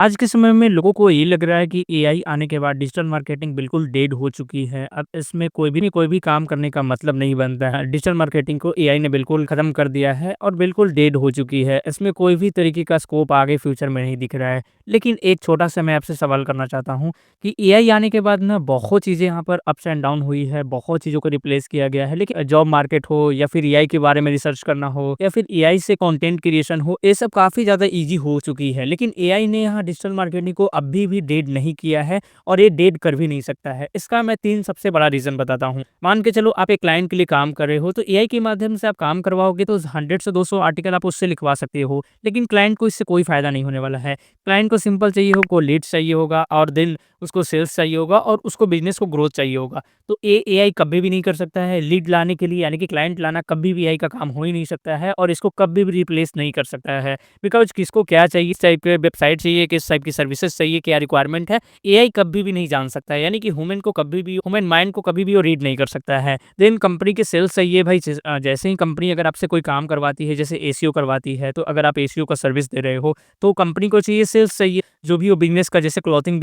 आज के समय में लोगों को ये लग रहा है कि एआई आने के बाद डिजिटल मार्केटिंग बिल्कुल डेड हो चुकी है। अब इसमें कोई भी काम करने का मतलब नहीं बनता है। डिजिटल मार्केटिंग को एआई ने बिल्कुल खत्म कर दिया है और बिल्कुल डेड हो चुकी है। इसमें कोई भी तरीके का स्कोप आगे फ्यूचर में नहीं दिख रहा है। लेकिन एक छोटा-सा मैं आपसे सवाल करना चाहता हूँ कि एआई आने के बाद ना बहुत चीज़ें यहाँ पर अप्स एंड डाउन हुई है, बहुत चीज़ों को रिप्लेस किया गया है। लेकिन जॉब मार्केट हो या फिर एआई के बारे में रिसर्च करना हो या फिर एआई से कंटेंट क्रिएशन हो, ये सब काफ़ी ज़्यादा ईज़ी हो चुकी है। लेकिन एआई ने यहाँ डिजिटल मार्केटिंग को अभी भी डेड नहीं किया है और ये डेड कर भी नहीं सकता है। इसका मैं 3 सबसे बड़ा रीज़न बताता हूँ। मान के चलो आप एक क्लाइंट के लिए काम कर रहे हो, तो एआई के माध्यम से आप काम करवाओगे तो 100 से 200 आर्टिकल आप उससे लिखवा सकते हो। लेकिन क्लाइंट को इससे कोई फ़ायदा नहीं होने वाला है। क्लाइंट को सिंपल चाहिए हो, को लीड्स चाहिए होगा और देन उसको सेल्स चाहिए होगा और उसको बिज़नेस को ग्रोथ चाहिए होगा। तो ये एआई कभी भी नहीं कर सकता है। लीड लाने के लिए यानी कि क्लाइंट लाना कभी भी एआई का काम हो ही नहीं सकता है और इसको कभी भी रिप्लेस नहीं कर सकता है। बिकॉज़ किसको क्या चाहिए, किस टाइप के वेबसाइट चाहिए, किस टाइप की सर्विसेज़ चाहिए, क्या रिक्वायरमेंट है, एआई कभी भी नहीं जान सकता है। यानी कि ह्यूमन माइंड को कभी भी वो रीड नहीं कर सकता है। देन कंपनी के सेल्स चाहिए भाई, जैसे ही कंपनी अगर आपसे कोई काम करवाती है, जैसे एसईओ करवाती है, तो अगर आप एसईओ का सर्विस दे रहे हो, तो कंपनी को चाहिए सेल्स चाहिए। जो भी हो बिज़नेस का, जैसे क्लॉथिंग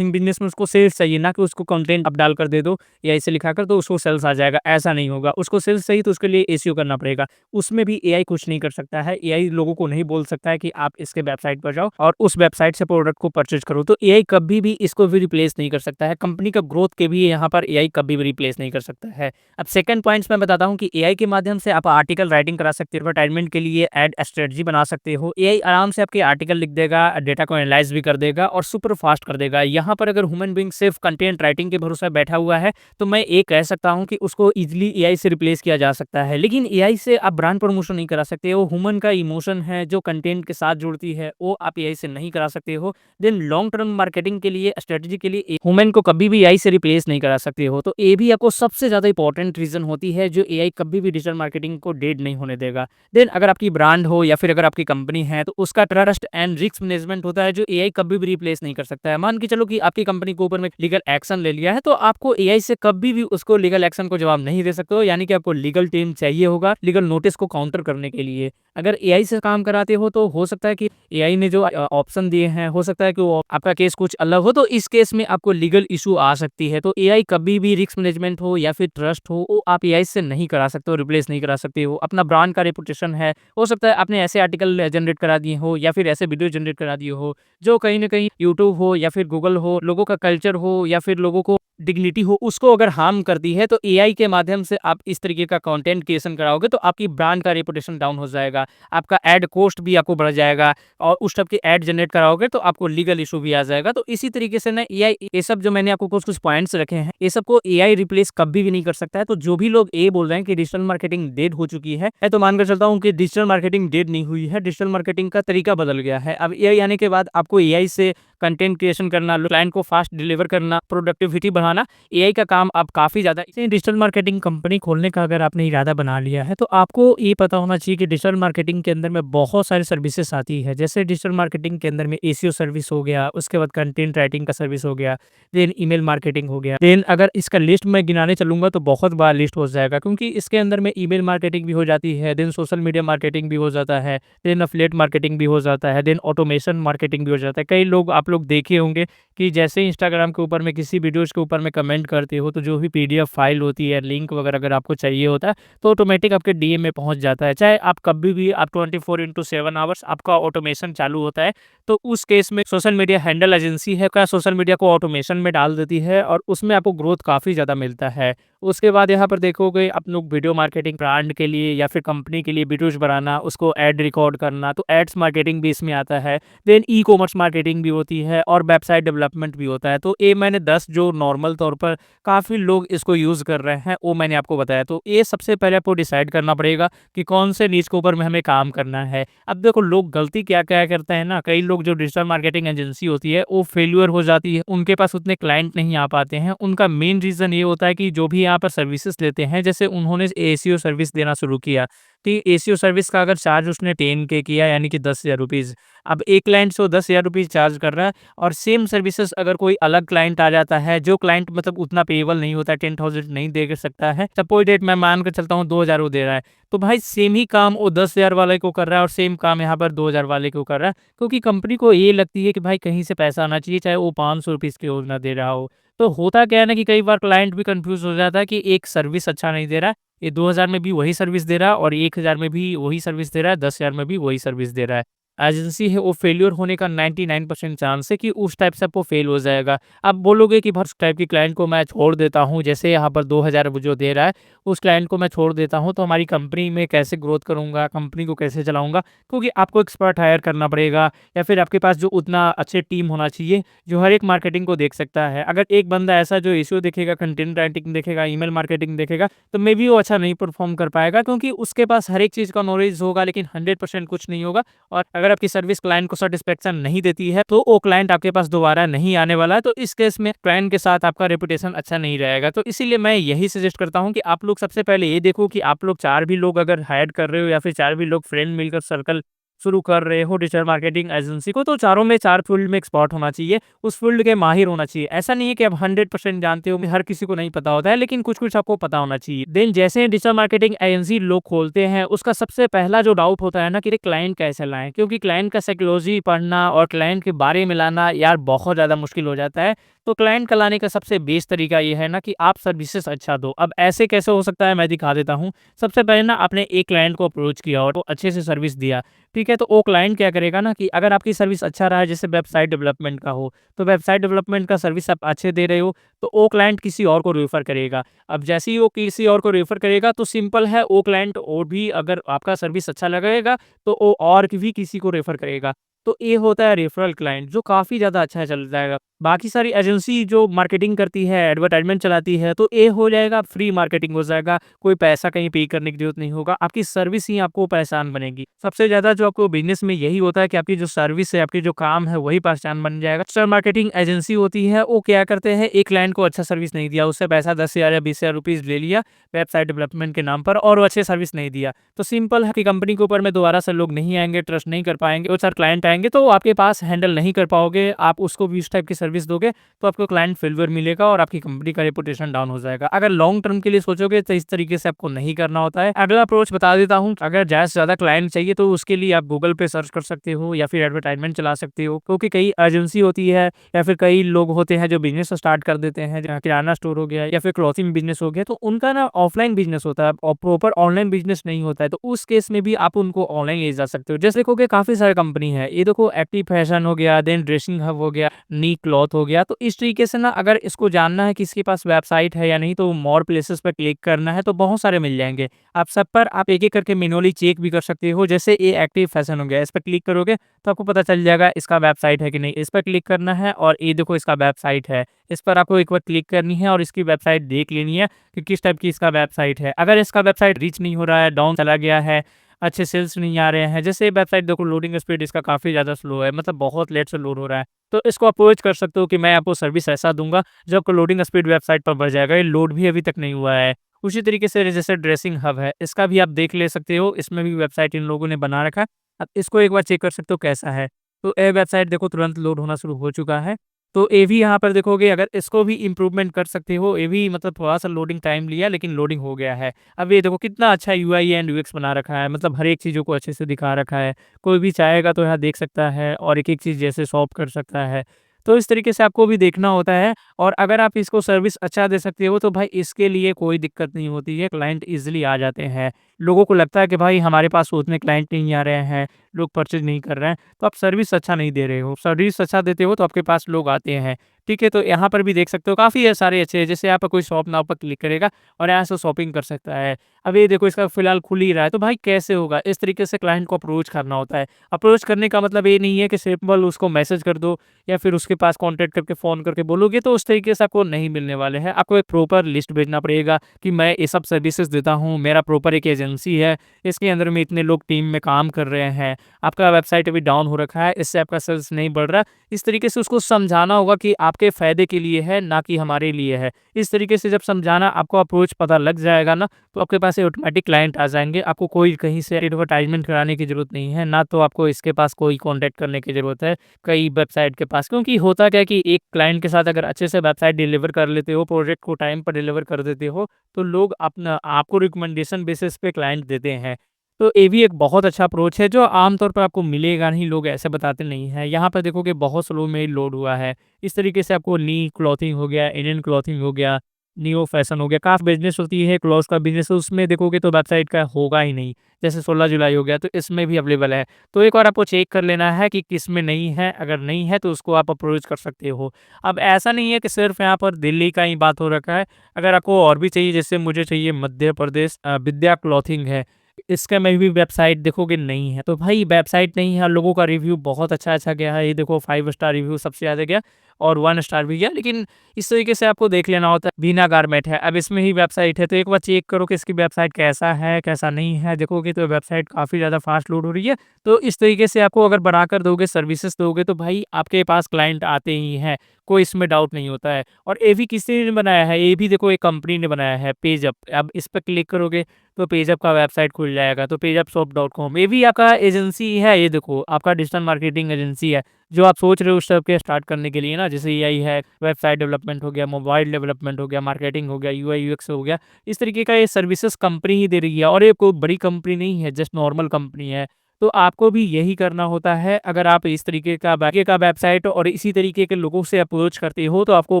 बिज़नेस में उसको सेल्स चाहिए, ना कि उसको कंटेंट आप डालकर दे दो एआई से लिखाकर तो उसको सेल्स आ जाएगा, ऐसा नहीं होगा। उसको सेल्स चाहिए तो उसके लिए एसईओ करना पड़ेगा। उसमें भी एआई कुछ नहीं कर सकता है। एआई लोगों को नहीं बोल सकता है कि आप इसके वेबसाइट पर जाओ और उस वेबसाइट से प्रोडक्ट को परचेज़ करो। तो एआई कभी भी इसको भी रिप्लेस नहीं कर सकता है। कंपनी का ग्रोथ के भी यहाँ पर एआई कभी भी रिप्लेस नहीं कर सकता है। अब सेकंड पॉइंट्स मैं बताता हूँ कि एआई के माध्यम से आप आर्टिकल राइटिंग करा सकते हो, एडवर्टाइज़मेंट के लिए एड स्ट्रेटजी बना सकते हो। एआई आराम से आपके आर्टिकल लिख देगा, डेटा को एनालाइज़ भी कर देगा और सुपर फास्ट कर देगा। यहाँ पर अगर ह्यूमन बीइंग सिर्फ कंटेंट राइटिंग के भरोसे बैठा हुआ है, तो मैं ये कह सकता हूँ कि उसको ईज़िली एआई से रिप्लेस किया जा सकता है। लेकिन एआई से आप ब्रांड प्रमोशन नहीं करा सकते। वो ह्यूमन का इमोशन है जो कंटेंट के साथ जुड़ती है, वो आप एआई से नहीं करा सकते हो। देन लॉन्ग टर्म मार्केटिंग के लिए, स्ट्रेटजी के लिए ह्यूमन को कभी भी एआई से रिप्लेस नहीं करा सकते हो। तो ये भी आपको सबसे ज़्यादा इंपॉर्टेंट रीज़न होती है जो एआई कभी भी डिजिटल मार्केटिंग को डेड नहीं होने देगा। देन अगर आपकी ब्रांड हो या फिर अगर आपकी कंपनी है, तो उसका ट्रस्ट एंड रिस्क मैनेजमेंट होता है जो एआई कभी भी रिप्लेस नहीं कर सकता है। मान के चलो कि आपकी कंपनी के ऊपर में लीगल एक्शन ले लिया है, तो आपको एआई से कभी भी उसको लीगल एक्शन को जवाब नहीं दे सकते हो। यानी कि आपको लीगल टीम चाहिए होगा लीगल नोटिस को काउंटर करने के लिए। अगर एआई से काम कराते हो तो हो सकता है कि एआई ने जो ऑप्शन दिए हैं, हो सकता है कि वो आपका केस कुछ अलग हो, तो इस केस में आपको लीगल इश्यू आ सकती है। तो एआई कभी भी रिस्क मैनेजमेंट हो या फिर ट्रस्ट हो, वो आप एआई से नहीं करा सकते हो, रिप्लेस नहीं करा सकते हो। अपना ब्रांड का रेपुटेशन है, हो सकता है आपने ऐसे आर्टिकल जनरेट करा दिए हो या फिर ऐसे वीडियो जनरेट करा दिए हो, जो कहीं न कहीं यूट्यूब हो या फिर गूगल हो, लोगों का कल्चर हो या फिर लोगों को डिग्निटी हो, उसको अगर हार्म करती है, तो एआई के माध्यम से आप इस तरीके का कंटेंट क्रिएशन कराओगे, तो आपकी ब्रांड का रेपुटेशन डाउन हो जाएगा। आपका एड कॉस्ट भी आपको बढ़ जाएगा और उस टाइप के एड जनरेट कराओगे, तो आपको लीगल इश्यू भी आ जाएगा। तो इसी तरीके से ना एआई, ये सब जो मैंने आपको कुछ-कुछ पॉइंट्स रखे हैं, ये सबको एआई रिप्लेस कभी भी नहीं कर सकता है। तो जो भी लोग ये बोल रहे हैं कि डिजिटल मार्केटिंग डेड हो चुकी है, मैं तो मानकर चलता हूँ कि डिजिटल मार्केटिंग डेड नहीं हुई है, डिजिटल मार्केटिंग का तरीका बदल गया है। अब एआई आने के बाद आपको एआई से कंटेंट क्रिएशन करना, क्लाइंट को फास्ट डिलीवर करना, प्रोडक्टिविटी बढ़ाना, एआई का काम अब काफ़ी ज़्यादा इसे डिजिटल मार्केटिंग कंपनी खोलने का अगर आपने इरादा बना लिया है, तो आपको ये पता होना चाहिए कि डिजिटल मार्केटिंग के अंदर में बहुत सारी सर्विसेज़ आती है। जैसे डिजिटल मार्केटिंग के अंदर में एसईओ सर्विस हो गया, उसके बाद कंटेंट राइटिंग का सर्विस हो गया, देन ईमेल मार्केटिंग हो गया। देन अगर इसका लिस्ट मैं गिनाने चलूँगा तो बहुत बड़ा लिस्ट हो जाएगा, क्योंकि इसके अंदर में ईमेल मार्केटिंग भी हो जाती है, देन सोशल मीडिया मार्केटिंग भी हो जाता है, देन एफिलिएट मार्केटिंग भी हो जाता है, देन ऑटोमेशन मार्केटिंग भी हो जाता है। कई लोग आप लोग देखे होंगे कि जैसे इंस्टाग्राम के ऊपर में किसी वीडियोज़ के ऊपर में कमेंट करते हो, तो जो भी पीडीएफ फाइल होती है, लिंक वगैरह अगर आपको चाहिए होता है, तो ऑटोमेटिक आपके डीएम में पहुँच जाता है। चाहे आप कभी भी, आप 24/7 आवर्स आपका ऑटोमेशन चालू होता है, तो उस केस में सोशल मीडिया हैंडल एजेंसी है क्या सोशल मीडिया को ऑटोमेशन में डाल देती है और उसमें आपको ग्रोथ काफ़ी ज़्यादा मिलता है। उसके बाद यहाँ पर देखोगे आप लोग वीडियो मार्केटिंग, ब्रांड के लिए या फिर कंपनी के लिए वीडियोज़ बनाना, उसको ऐड रिकॉर्ड करना, तो एड्स मार्केटिंग भी इसमें आता है। देन ई-कॉमर्स मार्केटिंग भी होती है और वेबसाइट डेवलपमेंट भी होता है। तो ये मैंने 10 जो नॉर्मल तौर पर काफ़ी लोग इसको यूज़ कर रहे हैं, वो मैंने आपको बताया। तो ये सबसे पहले आपको डिसाइड करना पड़ेगा कि कौन से नीश के ऊपर में हमें काम करना है। अब देखो लोग गलती क्या-क्या करते हैं ना, कई लोग जो डिजिटल मार्केटिंग एजेंसी होती है, वो फेल्योर हो जाती है, उनके पास उतने क्लाइंट नहीं आ पाते हैं। उनका मेन रीज़न ये होता है कि जो भी यहाँ पर सर्विसेज़ लेते हैं, जैसे उन्होंने एसईओ सर्विस देना शुरू किया, कि एसीओ सर्विस का अगर चार्ज उसने 10K किया यानी कि 10,000 रुपीज़। अब एक क्लाइंट से वो 10,000 रुपीज़ चार्ज कर रहा है और सेम सर्विसेज़ अगर कोई अलग क्लाइंट आ जाता है, जो क्लाइंट मतलब उतना पेएबल नहीं होता है, 10,000 नहीं दे सकता है। सपोज़ दैट मैं मान के चलता हूँ 2,000 वो दे रहा है। तो भाई सेम ही काम वो 10,000 वाले को कर रहा है और सेम काम यहाँ पर 2,000 वाले को कर रहा है। क्योंकि कंपनी को ये लगती है कि भाई कहीं से पैसा आना चाहिए, चाहे वो 500 रुपीज़ क्यों ना दे रहा हो। तो होता क्या है ना कि कई बार क्लाइंट भी कन्फ्यूज़ हो जाता है कि एक सर्विस अच्छा नहीं दे रहा है, ये 2,000 में भी वही सर्विस दे रहा है और 1,000 में भी वही सर्विस दे रहा है, 10,000 में भी वही सर्विस दे रहा है। एजेंसी है वो फेल्योर होने का 99% चांस है कि उस टाइप से वो फेल हो जाएगा। आप बोलोगे कि उस टाइप की क्लाइंट को मैं छोड़ देता हूँ, जैसे यहाँ पर 2,000 वो जो दे रहा है, उस क्लाइंट को मैं छोड़ देता हूँ, तो हमारी कंपनी में कैसे ग्रोथ करूँगा, कंपनी को कैसे चलाऊँगा? क्योंकि आपको एक्सपर्ट हायर करना पड़ेगा या फिर आपके पास जो उतना अच्छे टीम होना चाहिए, जो हर एक मार्केटिंग को देख सकता है। अगर एक बंदा ऐसा जो एसईओ देखेगा, कंटेंट राइटिंग देखेगा, ईमेल मार्केटिंग देखेगा, तो मेबी वो अच्छा नहीं परफ़ॉर्म कर पाएगा क्योंकि उसके पास हर एक चीज़ का नॉलेज होगा लेकिन 100% कुछ नहीं होगा। और अगर आपकी सर्विस क्लाइंट को सैटिस्फैक्शन नहीं देती है, तो वो क्लाइंट आपके पास दोबारा नहीं आने वाला है। तो इस केस में क्लाइंट के साथ आपका रेपुटेशन अच्छा नहीं रहेगा। तो इसीलिए मैं यही सजेस्ट करता हूँ कि आप लोग सबसे पहले ये देखो कि आप लोग 4 भी लोग अगर हायर कर रहे हो या फिर 4 भी लोग फ्रेंड मिलकर सर्कल शुरू कर रहे हो डिजिटल मार्केटिंग एजेंसी को, तो चारों में 4 फील्ड में एक्सपर्ट होना चाहिए, उस फील्ड के माहिर होना चाहिए। ऐसा नहीं है कि आप 100% जानते हो, हर किसी को नहीं पता होता है, लेकिन कुछ-कुछ आपको पता होना चाहिए। देन जैसे डिजिटल मार्केटिंग एजेंसी लोग खोलते हैं, उसका सबसे पहला जो डाउट होता है ना कि क्लाइंट कैसे लाएँ? क्योंकि क्लाइंट का साइकोलॉजी पढ़ना और क्लाइंट के बारे में लाना यार बहुत ज़्यादा मुश्किल हो जाता है। तो क्लाइंट का लाने का सबसे बेस्ट तरीका ये है ना कि आप सर्विसेज़ अच्छा दो। अब ऐसे कैसे हो सकता है मैं दिखा देता हूँ। सबसे पहले ना आपने एक क्लाइंट को अप्रोच किया और वो अच्छे से सर्विस दिया, ठीक है? तो वो क्लाइंट क्या करेगा ना कि अगर आपकी सर्विस अच्छा रहा है जैसे वेबसाइट डेवलपमेंट का हो, तो वेबसाइट डेवलपमेंट का सर्विस आप अच्छे दे रहे हो, तो वो क्लाइंट किसी और को रेफ़र करेगा। अब जैसे ही वो किसी और को रेफ़र करेगा तो सिंपल है वो क्लाइंट और भी अगर आपका सर्विस अच्छा लगेगा, तो वो और भी किसी को रेफ़र करेगा। तो ये होता है रेफरल क्लाइंट जो काफ़ी ज़्यादा अच्छा चल जाएगा। बाकी सारी एजेंसी जो मार्केटिंग करती है, एडवर्टाइज़मेंट चलाती है, तो ये हो जाएगा फ्री मार्केटिंग हो जाएगा, कोई पैसा कहीं पे करने की ज़रूरत नहीं होगा, आपकी सर्विस ही आपको पहचान बनेगी। सबसे ज़्यादा जो आपको बिज़नेस में यही होता है कि आपकी जो सर्विस है, आपकी जो काम है, वही पहचान बन जाएगा। डिजिटल मार्केटिंग एजेंसी होती है, वो क्या करते हैं, एक क्लाइंट को अच्छा सर्विस नहीं दिया, उससे पैसा 10,000 या 20,000 रुपीज़ ले लिया वेबसाइट डेवलपमेंट के नाम पर और वो अच्छे सर्विस नहीं दिया। तो सिंपल है कि कंपनी के ऊपर में दोबारा से लोग नहीं आएँगे, ट्रस्ट नहीं कर पाएँगे, वो 4 क्लाइंट आएँगे तो वो आपके पास हैंडल नहीं कर पाओगे, आप उसको भी इस टाइप की सर्विस दोगे, तो आपको क्लाइंट फेल्योर मिलेगा और आपकी कंपनी का रेपुटेशन डाउन हो जाएगा। अगर लॉन्ग टर्म के लिए सोचोगे तो इस तरीके से आपको नहीं करना होता है। अगला अप्रोच बता देता हूँ, अगर ज़्यादा से ज़्यादा क्लाइंट चाहिए तो उसके लिए आप गूगल पे सर्च कर सकते हो या फिर एडवर्टाइज़मेंट चला सकते हो, क्योंकि कई एजेंसी होती है या फिर कई लोग होते हैं जो बिज़नेस स्टार्ट कर देते हैं, जहाँ किराना स्टोर हो गया या फिर क्लॉथिंग बिज़नेस हो गया, तो उनका ना ऑफलाइन बिज़नेस होता है और प्रॉपर ऑनलाइन बिज़नेस नहीं होता है, तो उस केस में भी आप उनको ऑनलाइन ले जा सकते हो। जैसे देखोगे काफ़ी सारे कंपनी है, ये देखो एक्टिव फैशन हो गया, देन ड्रेसिंग हब हो गया, नी क्लॉथ हो गया, तो इस तरीके से ना अगर इसको जानना है कि इसके पास वेबसाइट है या नहीं, तो मोर प्लेसेस पे क्लिक करना है तो बहुत सारे मिल जाएँगे। आप सब पर आप एक-एक करके मैनुअली चेक भी कर सकते हो, जैसे ये एक्टिव फैशन हो गया, इस पे क्लिक करोगे तो आपको पता चल जाएगा इसका वेबसाइट है कि नहीं, इस पर क्लिक करना है और ये देखो इसका वेबसाइट है। इस पर आपको एक बार क्लिक करनी है और इसकी वेबसाइट देख लेनी है कि किस टाइप की इसका वेबसाइट है। अगर इसका वेबसाइट रीच नहीं हो रहा है, डाउन चला गया है, अच्छे सेल्स नहीं आ रहे हैं, जैसे ये वेबसाइट देखो लोडिंग स्पीड इसका काफ़ी ज़्यादा स्लो है, मतलब बहुत लेट से लोड हो रहा है। तो इसको अप्रोच कर सकते हो कि मैं आपको सर्विस ऐसा दूँगा जो आपको लोडिंग स्पीड वेबसाइट पर बढ़ जाएगा, ये लोड भी अभी तक नहीं हुआ है। उसी तरीके से जैसे ड्रेसिंग हब है, इसका भी आप देख ले सकते हो, इसमें भी वेबसाइट इन लोगों ने बना रखा है। आप इसको एक बार चेक कर सकते हो कैसा है। तो ये वेबसाइट देखो तुरंत लोड होना शुरू हो चुका है। तो ये भी यहाँ पर देखोगे अगर इसको भी इम्प्रूवमेंट कर सकते हो, ये भी मतलब थोड़ा-सा लोडिंग टाइम लिया लेकिन लोडिंग हो गया है। अब ये देखो कितना अच्छा यूआई एंड यूएक्स बना रखा है, मतलब हर एक चीज़ों को अच्छे से दिखा रखा है। कोई भी चाहेगा तो यहाँ देख सकता है और एक-एक चीज़ जैसे सॉल्व कर सकता है। तो इस तरीके से आपको भी देखना होता है और अगर आप इसको सर्विस अच्छा दे सकते हो तो भाई इसके लिए कोई दिक्कत नहीं होती है, क्लाइंट ईज़िली आ जाते हैं। लोगों को लगता है कि भाई हमारे पास उतने क्लाइंट नहीं आ रहे हैं, लोग परचेज़ नहीं कर रहे हैं, तो आप सर्विस अच्छा नहीं दे रहे हो। सर्विस अच्छा देते हो तो आपके पास लोग आते हैं, ठीक है? तो यहाँ पर भी देख सकते हो काफ़ी है सारे अच्छे हैं, जैसे यहाँ पर कोई शॉप नाउ पर क्लिक करेगा और यहाँ से शॉपिंग कर सकता है। अब ये देखो इसका फिलहाल खुल ही रहा है, तो भाई कैसे होगा? इस तरीके से क्लाइंट को अप्रोच करना होता है। अप्रोच करने का मतलब ये नहीं है कि सिंपल उसको मैसेज कर दो या फिर उसके पास कॉन्टैक्ट करके फ़ोन करके बोलोगे तो उस तरीके से आपको नहीं मिलने वाले हैं। आपको एक प्रॉपर लिस्ट भेजना पड़ेगा कि मैं ये सब सर्विसेज़ देता हूँ, मेरा प्रॉपर एक एजेंसी एजेंसी है, इसके अंदर में इतने लोग टीम में काम कर रहे हैं, आपका वेबसाइट अभी डाउन हो रखा है, इससे आपका सेल्स नहीं बढ़ रहा। इस तरीके से उसको समझाना होगा कि आपके फ़ायदे के लिए है, ना कि हमारे लिए है। इस तरीके से जब समझाना आपको अप्रोच पता लग जाएगा ना, तो आपके पास ये ऑटोमेटिक क्लाइंट आ जाएँगे। आपको कोई कहीं से एडवर्टाइज़मेंट कराने की ज़रूरत नहीं है, ना तो आपको इसके पास कोई कॉन्टैक्ट करने की ज़रूरत है, कई वेबसाइट के पास। क्योंकि होता क्या है कि एक क्लाइंट के साथ अगर अच्छे से वेबसाइट डिलीवर कर लेते हो, प्रोजेक्ट को टाइम पर डिलीवर कर देते हो, तो लोग अपना आपको रिकमेंडेशन बेसिस पे क्लाइंट देते हैं। तो ये भी एक बहुत अच्छा अप्रोच है जो आमतौर पर आपको मिलेगा नहीं, लोग ऐसे बताते नहीं हैं। यहाँ पर देखोगे बहुत स्लो में लोड हुआ है। इस तरीके से आपको नी क्लॉथिंग हो गया, इंडियन क्लॉथिंग हो गया, नियो फैशन हो गया, काफ़ी बिज़नेस होती है क्लॉथ्स का बिज़नेस, उसमें देखोगे तो वेबसाइट का होगा ही नहीं। जैसे 16 जुलाई हो गया तो इसमें भी अवेलेबल है। तो एक बार आपको चेक कर लेना है कि किस में नहीं है, अगर नहीं है तो उसको आप अप्रोच कर सकते हो। अब ऐसा नहीं है कि सिर्फ़ यहाँ पर दिल्ली का ही बात हो रखा है, अगर आपको और भी चाहिए जैसे मुझे चाहिए मध्य प्रदेश विद्या क्लॉथिंग है, इसका में भी वेबसाइट देखोगे नहीं है। तो भाई वेबसाइट नहीं है, लोगों का रिव्यू बहुत अच्छा-अच्छा गया है। ये देखो 5 स्टार रिव्यू सबसे ज़्यादा गया और 1 स्टार भी गया। लेकिन इस तरीके से आपको देख लेना होता है। बीना गारमेंट है, अब इसमें ही वेबसाइट है तो एक बार चेक करो कि इसकी वेबसाइट कैसा है, कैसा नहीं है। देखोगे तो वेबसाइट काफ़ी ज़्यादा फ़ास्ट लोड हो रही है। तो इस तरीके से आपको अगर बढ़ाकर दोगे, सर्विसेज़ दोगे तो भाई आपके पास क्लाइंट आते ही हैं, कोई इसमें डाउट नहीं होता है। और ये भी किसी ने बनाया है, ये भी देखो एक कंपनी ने बनाया है पेजअप। अब इस पे क्लिक करोगे तो पेजअप का वेबसाइट खुल जाएगा, तो पेजअपशॉप.com ये भी आपका एजेंसी है, ये देखो आपका डिजिटल मार्केटिंग एजेंसी है, जो आप सोच रहे हो उस टाइप के स्टार्ट करने के लिए ना, जैसे एआई है, वेबसाइट डेवलपमेंट हो गया, मोबाइल डेवलपमेंट हो गया, मार्केटिंग हो गया, यूआई यूएक्स हो गया, इस तरीके का ये सर्विसेज़ कंपनी ही दे रही है और ये कोई बड़ी कंपनी नहीं है, जस्ट नॉर्मल कंपनी है। तो आपको भी यही करना होता है, अगर आप इस तरीके का वेबसाइट और इसी तरीके के लोगों से अप्रोच करते हो, तो आपको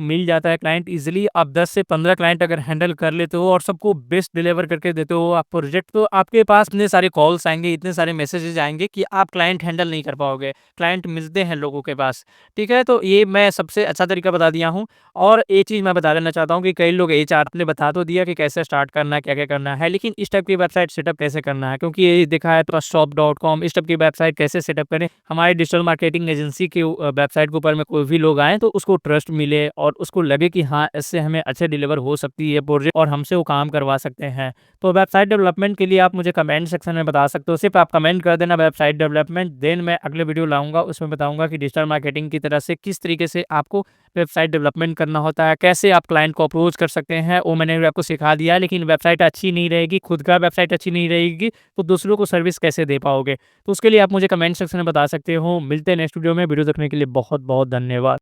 मिल जाता है क्लाइंट ईज़िली। आप 10 से 15 क्लाइंट अगर हैंडल कर लेते हो और सबको बेस्ट डिलीवर करके देते हो आप प्रोजेक्ट, तो आपके पास इतने सारे कॉल्स आएँगे, इतने सारे मैसेजेस आएँगे कि आप क्लाइंट हैंडल नहीं कर पाओगे। क्लाइंट मिलते हैं लोगों के पास, ठीक है? तो ये मैं सबसे अच्छा तरीका बता दिया हूँ। और एक चीज़ मैं बता देना चाहता हूँ कि कई लोग एचआर ने बता तो दिया कि कैसे स्टार्ट करना है, क्या-क्या करना है, लेकिन इस टाइप की वेबसाइट सेटअप कैसे करना है, क्योंकि ये दिखा है trustshop.com इस टाइप की वेबसाइट कैसे सेटअप करें, हमारे डिजिटल मार्केटिंग एजेंसी के वेबसाइट के ऊपर में कोई भी लोग आएँ तो उसको ट्रस्ट मिले और उसको लगे कि हाँ, इससे हमें अच्छे डिलीवर हो सकती है प्रोजेक्ट और हमसे वो काम करवा सकते हैं। तो वेबसाइट डेवलपमेंट के लिए आप मुझे कमेंट सेक्शन में बता सकते हो, सिर्फ आप कमेंट कर देना वेबसाइट डेवलपमेंट, देन मैं अगले वीडियो लाऊँगा, उसमें बताऊँगा कि डिजिटल मार्केटिंग की तरह से किस तरीके से आपको वेबसाइट डेवलपमेंट करना होता है, कैसे आप क्लाइंट को अप्रोच कर सकते हैं, वो मैंने भी आपको सिखा दिया है। लेकिन वेबसाइट अच्छी नहीं रहेगी, खुद का वेबसाइट अच्छी नहीं रहेगी, तो दूसरों को सर्विस कैसे दे पाओगे? तो उसके लिए आप मुझे कमेंट सेक्शन में बता सकते हो। मिलते हैं नेक्स्ट वीडियो में, वीडियो देखने के लिए बहुत-बहुत धन्यवाद।